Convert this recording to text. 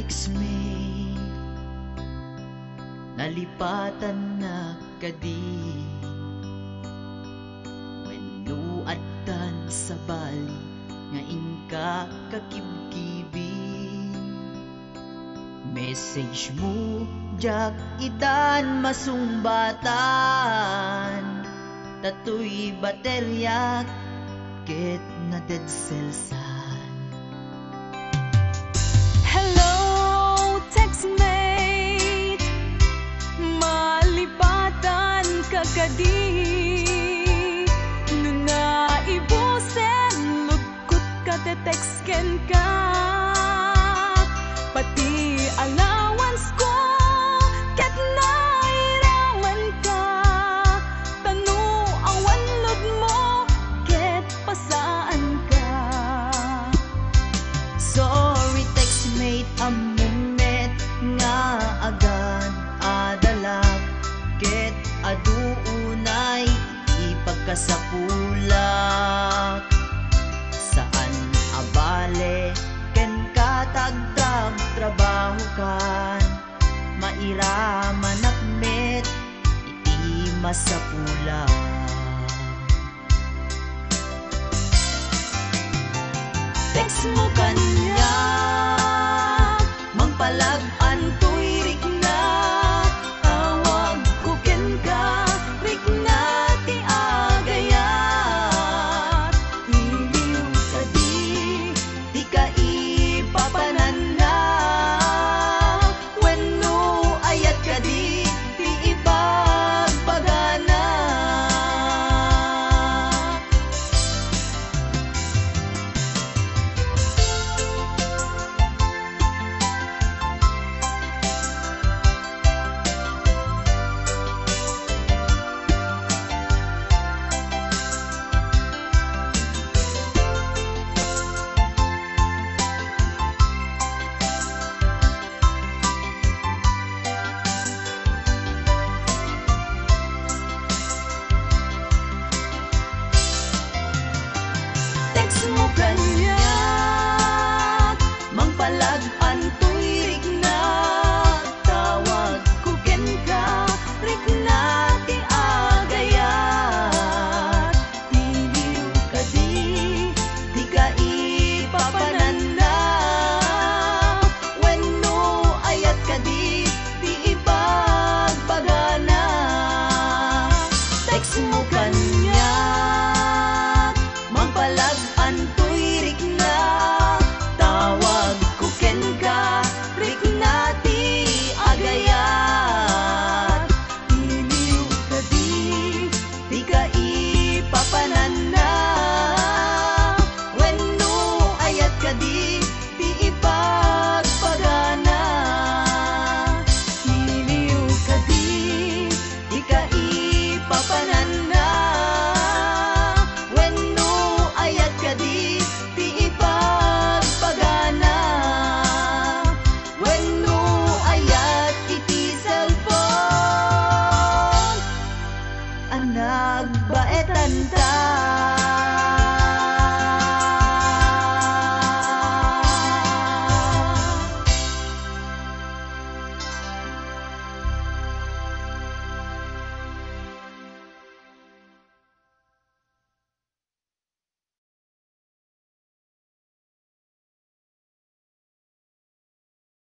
text me, nalipatan na kadi. Wenno addan sa bali nga inka kakibkibi. Message mo jak idan masumbatan, tatoy baterya ket na dead cell san. Hello, textmate, malipatan kagadi. Nuna ibusen, lugkot ka te-textken ka. Pati allowance ko, ket nairaman ka. Tanu awan lod mo, ket pasaan ka. Sorry textmate, amumet nga agad adalag, ket aduunay ipagkasapulak. Saan abale ken katagdag trabaho kan, mairaman akmet iti masapulak. Text mo kan